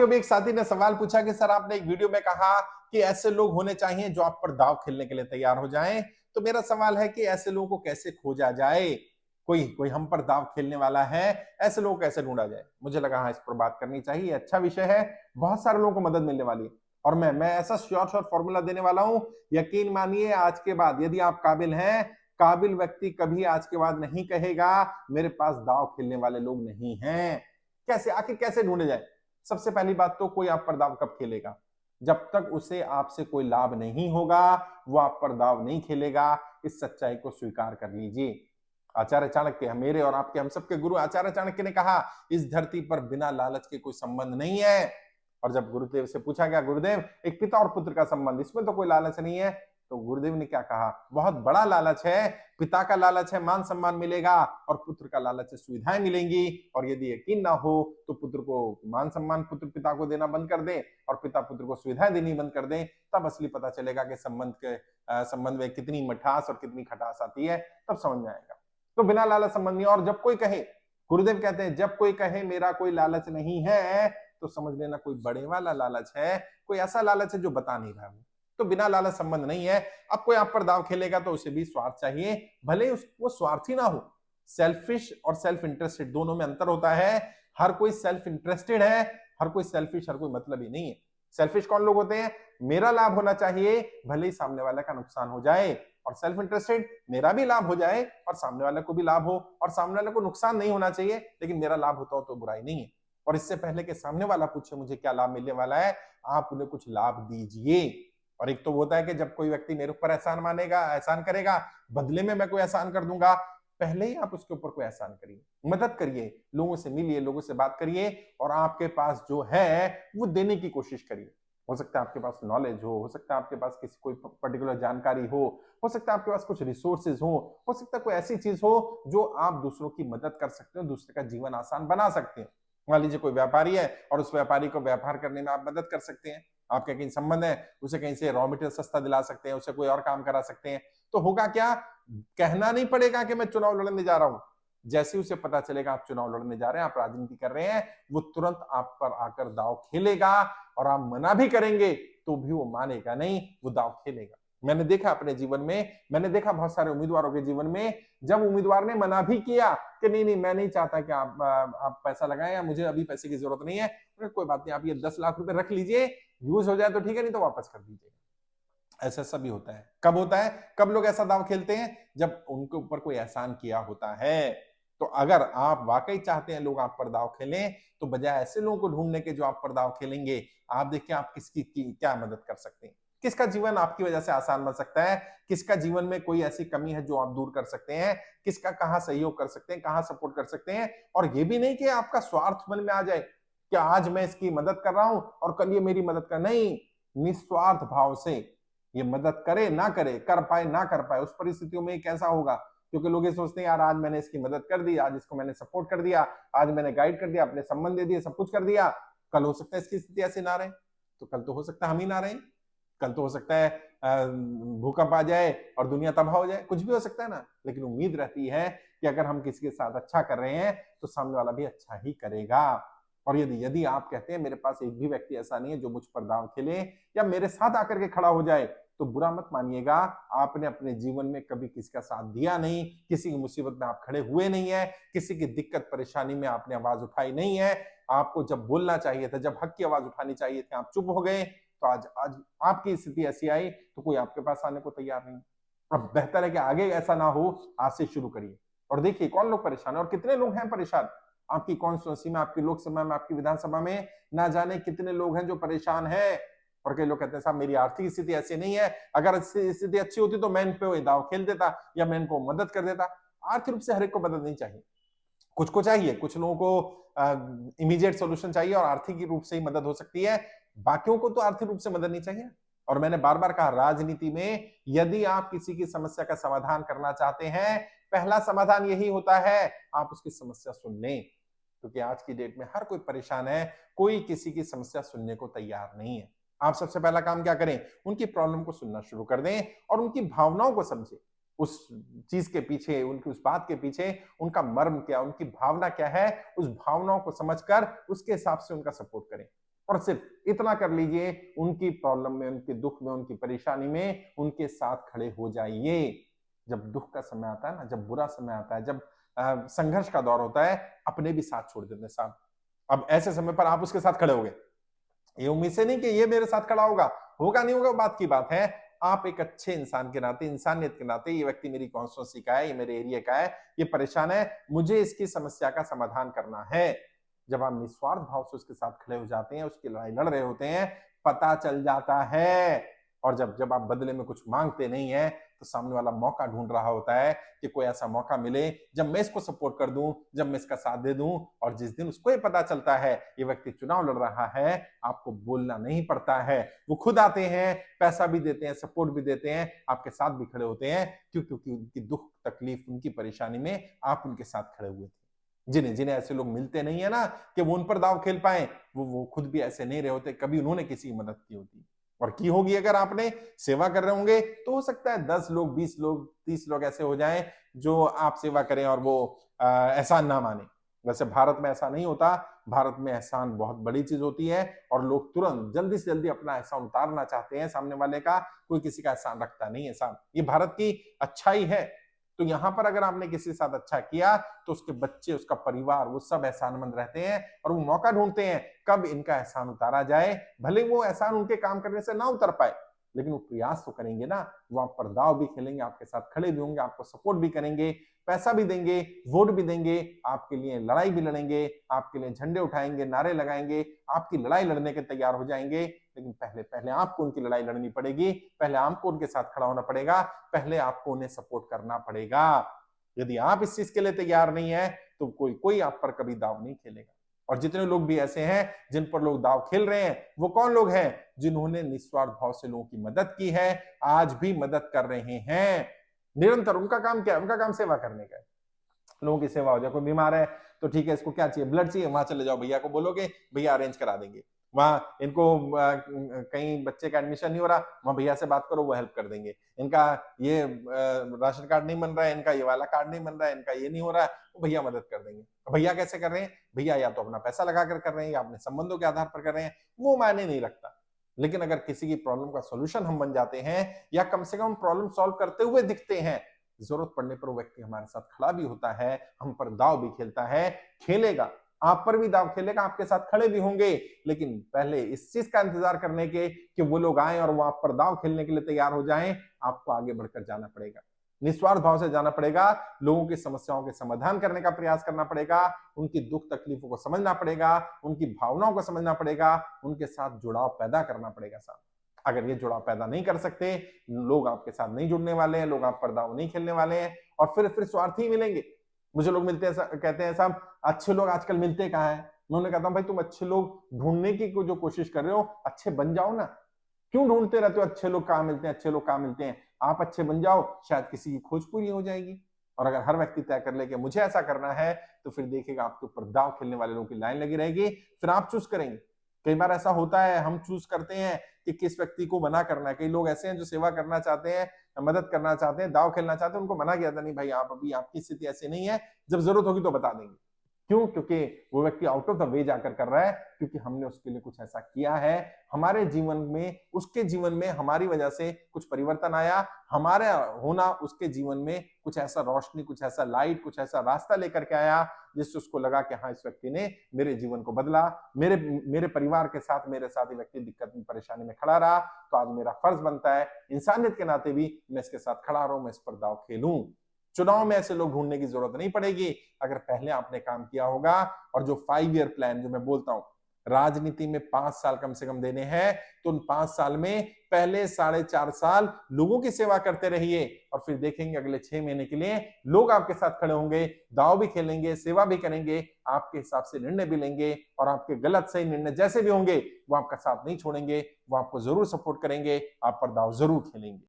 अभी एक साथी ने सवाल पूछा कि सर आपने एक वीडियो में कहा कि ऐसे लोग होने चाहिए जो आप पर दांव खेलने के लिए तैयार हो जाएं। तो मेरा सवाल है कि ऐसे लोगों को कैसे खोजा जाए? कोई कोई हम पर दांव खेलने वाला है, ऐसे लोगों को कैसे ढूंढा जाए? मुझे लगा हाँ, इस पर बात करनी चाहिए, अच्छा विषय है, बहुत सारे लोगों को मदद मिलने वाली है। और मैं ऐसा श्योर श्योर फॉर्मूला देने वाला हूं, यकीन मानिए आज के बाद यदि आप काबिल हैं, काबिल व्यक्ति कभी आज के बाद नहीं कहेगा मेरे पास दांव खेलने वाले लोग नहीं हैं। कैसे, आखिर कैसे ढूंढे जाए? सबसे पहली बात तो कोई आप पर दांव कब खेलेगा? जब तक उसे आपसे कोई लाभ नहीं होगा वो आप पर दांव नहीं खेलेगा। इस सच्चाई को स्वीकार कर लीजिए। आचार्य चाणक्य, मेरे और आपके हम सबके गुरु आचार्य चाणक्य ने कहा इस धरती पर बिना लालच के कोई संबंध नहीं है। और जब गुरुदेव से पूछा गया गुरुदेव एक पिता और पुत्र का संबंध, इसमें तो कोई लालच नहीं है, तो गुरुदेव ने क्या कहा? बहुत बड़ा लालच है। पिता का लालच है मान सम्मान मिलेगा और पुत्र का लालच है सुविधाएं मिलेंगी। और यदि यकीन ना हो तो पुत्र को मान सम्मान पुत्र पिता को देना बंद कर दे और पिता पुत्र को सुविधाएं देनी बंद कर दे, तब असली पता चलेगा कि संबंध में कितनी मिठास और कितनी खटास आती है, तब समझ में आएगा। तो बिना लालच संबंध नहीं। और जब कोई कहे, गुरुदेव कहते हैं जब कोई कहे मेरा कोई लालच नहीं है, तो समझ लेना कोई बड़े वाला लालच है, कोई ऐसा लालच है जो बता नहीं रहा है। तो बिना लालच संबंध नहीं है। अब कोई आप पर दांव खेलेगा तो उसे भी स्वार्थ चाहिए, भले वो स्वार्थी ना हो। सेल्फिश और सेल्फ इंटरेस्टेड दोनों में अंतर होता है। हर कोई सेल्फ इंटरेस्टेड है, हर कोई सेल्फिश, हर कोई मतलब ही नहीं है। सेल्फिश कौन लोग होते हैं? मेरा लाभ होना चाहिए भले ही सामने वाले का नुकसान हो जाए। और सेल्फ इंटरेस्टेड, मेरा भी लाभ हो जाए और सामने वाले को भी लाभ हो, और सामने वाले को नुकसान नहीं होना चाहिए लेकिन मेरा लाभ होता हो तो बुराई नहीं है। और इससे पहले कि सामने वाला पूछे मुझे क्या लाभ मिलने वाला है, आप उन्हें कुछ लाभ दीजिए। और एक तो होता है कि जब कोई व्यक्ति मेरे ऊपर एहसान करेगा, बदले में मैं कोई एहसान कर दूंगा। पहले ही आप उसके ऊपर कोई एहसान करिए, मदद करिए, लोगों से मिलिए, लोगों से बात करिए और आपके पास जो है वो देने की कोशिश करिए। हो सकता है आपके पास नॉलेज हो सकता है आपके पास किसी कोई पर्टिकुलर जानकारी हो सकता है आपके पास कुछ रिसोर्सेज हो सकता है कोई ऐसी चीज हो जो आप दूसरों की मदद कर सकते हो, दूसरे का जीवन आसान बना सकते हैं। मान लीजिए कोई व्यापारी है और उस व्यापारी को व्यापार करने में आप मदद कर सकते हैं, आपके कहीं संबंध है, उसे कहीं से रॉ मटेरियल सस्ता दिला सकते हैं, उसे कोई और काम करा सकते हैं। तो होगा क्या, कहना नहीं पड़ेगा कि मैं चुनाव लड़ने जा रहा हूं। जैसे उसे पता चलेगा आप चुनाव लड़ने जा रहे हैं, आप राजनीति कर रहे हैं, वो तुरंत आप पर आकर दांव खेलेगा। और आप मना भी करेंगे तो भी वो मानेगा नहीं, वो दांव खेलेगा। मैंने देखा अपने जीवन में, मैंने देखा बहुत सारे उम्मीदवारों के जीवन में, जब उम्मीदवार ने मना भी किया कि नहीं नहीं मैं नहीं चाहता कि आप पैसा लगाएं या मुझे अभी पैसे की जरूरत नहीं है, कोई बात नहीं आप ये 10 लाख रुपए रख लीजिए, यूज हो जाए तो ठीक है नहीं तो वापस कर दीजिए। ऐसा सभी होता है। कब होता है, कब लोग ऐसा दांव खेलते हैं? जब उनके ऊपर कोई एहसान किया होता है। तो अगर आप वाकई चाहते हैं लोग आप पर दांव खेलें, तो बजाय ऐसे लोगों को ढूंढने के जो आप पर दांव खेलेंगे, आप देखिए आप किसकी क्या मदद कर सकते हैं, किसका जीवन आपकी वजह से आसान बन सकता है, किसका जीवन में कोई ऐसी कमी है जो आप दूर कर सकते हैं, किसका कहां सहयोग कर सकते हैं, कहां सपोर्ट कर सकते हैं। और ये भी नहीं कि आपका स्वार्थ मन में आ जाए कि आज मैं इसकी मदद कर रहा हूं और कल ये मेरी मदद कर, नहीं, निस्वार्थ भाव से ये मदद करे ना करे, कर पाए ना कर पाए, उस परिस्थितियों में कैसा होगा। क्योंकि लोग ये सोचते हैं यार आज मैंने इसकी मदद कर दी, आज इसको मैंने सपोर्ट कर दिया, आज मैंने गाइड कर दिया, अपने संबंध दे दिए, सब कुछ कर दिया, कल हो सकता है इसकी स्थिति ऐसी ना रहे, तो कल तो हो सकता है हम ही ना रहे, कल तो हो सकता है भूकंप आ जाए और दुनिया तबाह हो जाए, कुछ भी हो सकता है ना। लेकिन उम्मीद रहती है कि अगर हम किसी के साथ अच्छा कर रहे हैं तो सामने वाला भी अच्छा ही करेगा। और यदि यदि आप कहते हैं मेरे पास एक भी व्यक्ति ऐसा नहीं है जो मुझ पर दांव खेले या मेरे साथ आकर के खड़ा हो जाए, तो बुरा मत मानिएगा, आपने अपने जीवन में कभी किसी का साथ दिया नहीं, किसी की मुसीबत में आप खड़े हुए नहीं है, किसी की दिक्कत परेशानी में आपने आवाज उठाई नहीं है। आपको जब बोलना चाहिए था, जब हक की आवाज उठानी चाहिए थी, आप चुप हो गए। तो आज आपकी स्थिति ऐसी आई तो कोई आपके पास आने को तैयार नहीं। अब बेहतर है कि आगे ऐसा ना हो, आज से शुरू करिए। और देखिए कौन लोग परेशान है और कितने लोग हैं परेशान। आपकी कॉन्स्टिट्यूंसी में, आपकी लोकसभा में, आपकी विधानसभा में ना जाने कितने लोग हैं जो परेशान हैं। और कई लोग कहते हैं साहब मेरी आर्थिक स्थिति ऐसी नहीं है, अगर स्थिति अच्छी होती तो मैं इन पे दाव खेल देता या मैं इनको मदद कर देता। आर्थिक रूप से हर एक को मदद नहीं चाहिए, कुछ को चाहिए, कुछ लोगों को इमीडिएट सोल्यूशन चाहिए और आर्थिक रूप से ही मदद हो सकती है, बाकियों को तो आर्थिक रूप से मदद नहीं चाहिए। और मैंने बार बार कहा राजनीति में यदि आप किसी की समस्या का समाधान करना चाहते हैं, पहला समाधान यही होता है आप उसकी समस्या सुन लें। क्योंकि आज की डेट में हर कोई परेशान है, कोई किसी की समस्या सुनने को तैयार नहीं है। आप सबसे पहला काम क्या करें, उनकी प्रॉब्लम को सुनना शुरू कर दें और उनकी भावनाओं को समझें। उस चीज के पीछे, उनकी उस बात के पीछे उनका मर्म क्या, उनकी भावना क्या है, उस भावनाओं को समझकर उसके हिसाब से उनका सपोर्ट करें। और सिर्फ इतना कर लीजिए, उनकी प्रॉब्लम में, उनके दुख में, उनकी परेशानी में उनके साथ खड़े हो जाइए। जब दुख का समय आता है ना, जब बुरा समय आता है, जब संघर्ष का दौर होता है, अपने भी साथ छोड़ देते हैं साहब। अब ऐसे समय पर आप उसके साथ खड़े हो गए, ये उम्मीद से नहीं कि ये मेरे साथ खड़ा होगा नहीं होगा, बात की बात है। आप एक अच्छे इंसान के नाते, इंसानियत के नाते, ये व्यक्ति मेरी कॉन्स्टिट्यूंसी का है, ये मेरे एरिया का है, ये परेशान है, मुझे इसकी समस्या का समाधान करना है। जब आप निस्वार्थ भाव से उसके साथ खड़े हो जाते हैं, उसकी लड़ाई लड़ रहे होते हैं, पता चल जाता है। और जब आप बदले में कुछ मांगते नहीं है, तो सामने वाला मौका ढूंढ रहा होता है कि कोई ऐसा मौका मिले जब मैं इसको सपोर्ट कर दूं, जब मैं इसका साथ दे दूं। और जिस दिन उसको ये पता चलता है ये व्यक्ति चुनाव लड़ रहा है, आपको बोलना नहीं पड़ता है, वो खुद आते हैं, पैसा भी देते हैं, सपोर्ट भी देते हैं, आपके साथ भी खड़े होते हैं। क्योंकि उनकी दुख तकलीफ, उनकी परेशानी में आप उनके साथ खड़े हुए थे। जिन्हें ऐसे लोग मिलते नहीं है ना कि वो उन पर दाव खेल पाए, वो खुद भी ऐसे नहीं रहे होते, कभी उन्होंने किसी की मदद की होती और की होगी। अगर आपने सेवा कर रहे होंगे तो हो सकता है 10 लोग, 20 लोग, 30 लोग ऐसे हो जाएं जो आप सेवा करें और वो एहसान ना माने। वैसे भारत में ऐसा नहीं होता। भारत में एहसान बहुत बड़ी चीज होती है और लोग तुरंत जल्दी से जल्दी अपना एहसान उतारना चाहते हैं सामने वाले का। कोई किसी का एहसान रखता नहीं है साहब, ये भारत की अच्छाई है। तो यहां पर अगर आपने किसी के साथ अच्छा किया तो उसके बच्चे, उसका परिवार, वो सब एहसानमंद रहते हैं और वो मौका ढूंढते हैं कब इनका एहसान उतारा जाए। भले वो एहसान उनके काम करने से ना उतर पाए, लेकिन वो प्रयास तो करेंगे ना। वो आप पर दाव भी खेलेंगे, आपके साथ खड़े भी होंगे, आपको सपोर्ट भी करेंगे, पैसा भी देंगे, वोट भी देंगे, आपके लिए लड़ाई भी लड़ेंगे, आपके लिए झंडे उठाएंगे, नारे लगाएंगे, आपकी लड़ाई लड़ने के तैयार हो जाएंगे। लेकिन पहले आपको उनकी लड़ाई लड़नी पड़ेगी, पहले आपको उनके साथ खड़ा होना पड़ेगा, पहले आपको उन्हें सपोर्ट करना पड़ेगा। यदि आप इस चीज के लिए तैयार नहीं है तो कोई आप पर कभी दाव नहीं खेलेगा। और जितने लोग भी ऐसे हैं जिन पर लोग दाव खेल रहे हैं, वो कौन लोग हैं? जिन्होंने निस्वार्थ भाव से लोगों की मदद की है, आज भी मदद कर रहे हैं निरंतर। उनका काम क्या है? उनका काम सेवा करने का है। लोगों की सेवा हो जाए। कोई बीमार है तो ठीक है, इसको क्या चाहिए? ब्लड चाहिए, वहां चले जाओ, भैया को बोलोगे, भैया अरेंज करा देंगे। वहां इनको कहीं बच्चे का एडमिशन नहीं हो रहा, वहां भैया से बात करो, वो हेल्प कर देंगे। इनका ये राशन कार्ड नहीं बन रहा है, इनका ये वाला कार्ड नहीं बन रहा है, इनका ये नहीं हो रहा है, वो भैया मदद कर देंगे। भैया कैसे कर रहे हैं? भैया या तो अपना पैसा लगाकर कर रहे हैं या अपने संबंधों के आधार पर कर रहे हैं, वो मायने नहीं रखता। लेकिन अगर किसी की प्रॉब्लम का सोल्यूशन हम बन जाते हैं या कम से कम प्रॉब्लम सॉल्व करते हुए दिखते हैं, जरूरत पड़ने पर वो व्यक्ति हमारे साथ खड़ा भी होता है, हम पर दाव भी खेलता है, खेलेगा, आप पर भी दाव खेलेगा, आपके साथ खड़े भी होंगे। लेकिन पहले इस चीज का इंतजार करने के कि वो लोग आए और वो आप पर दाव खेलने के लिए तैयार हो जाएं, आपको आगे बढ़कर जाना पड़ेगा, निस्वार्थ भाव से जाना पड़ेगा, लोगों की समस्याओं के समाधान करने का प्रयास करना पड़ेगा, उनकी दुख तकलीफों को समझना पड़ेगा, उनकी भावनाओं को समझना पड़ेगा, उनके साथ जुड़ाव पैदा करना पड़ेगा साहब। अगर ये जुड़ाव पैदा नहीं कर सकते, लोग आपके साथ नहीं जुड़ने वाले हैं, लोग आप पर दाव नहीं खेलने वाले हैं और फिर स्वार्थी मिलेंगे। मुझे लोग मिलते हैं, कहते हैं साहब अच्छे लोग आजकल मिलते कहाँ हैं? मैं उन्हें कहता हूं भाई तुम अच्छे लोग ढूंढने की जो कोशिश कर रहे हो, अच्छे बन जाओ ना। क्यों ढूंढते रहते हो अच्छे लोग कहाँ मिलते हैं, अच्छे लोग कहाँ मिलते हैं? आप अच्छे बन जाओ, शायद किसी की खोज पूरी हो जाएगी। और अगर हर व्यक्ति तय कर ले कि मुझे ऐसा करना है, तो फिर देखिएगा आपके ऊपर दाव खेलने वाले लोगों की लाइन लगी रहेगी, फिर आप चूज करेंगे। कई बार ऐसा होता है, हम चूज करते हैं कि किस व्यक्ति को मना करना है। कई लोग ऐसे हैं जो सेवा करना चाहते हैं, मदद करना चाहते हैं, दाव खेलना चाहते हैं, उनको मना किया था, नहीं भाई आप अभी, आपकी स्थिति ऐसी नहीं है, जब जरूरत होगी तो बता देंगे। क्यों? क्योंकि वो व्यक्ति आउट ऑफ द वे जाकर कर रहा है, क्योंकि हमने उसके लिए कुछ ऐसा किया है, हमारे जीवन में, उसके जीवन में हमारी वजह से कुछ परिवर्तन आया, हमारे होना उसके जीवन में कुछ ऐसा रोशनी, कुछ ऐसा लाइट, कुछ ऐसा रास्ता लेकर के आया जिससे उसको लगा कि हाँ, इस व्यक्ति ने मेरे जीवन को बदला, मेरे परिवार के साथ, मेरे साथ ये व्यक्ति दिक्कत में, परेशानी में खड़ा रहा, तो आज मेरा फर्ज बनता है इंसानियत के नाते भी मैं इसके साथ खड़ा रहूं, मैं इस पर दाव खेलूं। चुनाव में ऐसे लोग ढूंढने की जरूरत नहीं पड़ेगी अगर पहले आपने काम किया होगा। और जो 5 ईयर प्लान जो मैं बोलता हूं, राजनीति में 5 साल कम से कम देने हैं, तो उन 5 साल में पहले 4.5 साल लोगों की सेवा करते रहिए और फिर देखेंगे अगले 6 महीने के लिए लोग आपके साथ खड़े होंगे, दाव भी खेलेंगे, सेवा भी करेंगे, आपके हिसाब से निर्णय भी लेंगे और आपके गलत सही निर्णय जैसे भी होंगे वो आपका साथ नहीं छोड़ेंगे, वो आपको जरूर सपोर्ट करेंगे, आप पर दाव जरूर खेलेंगे।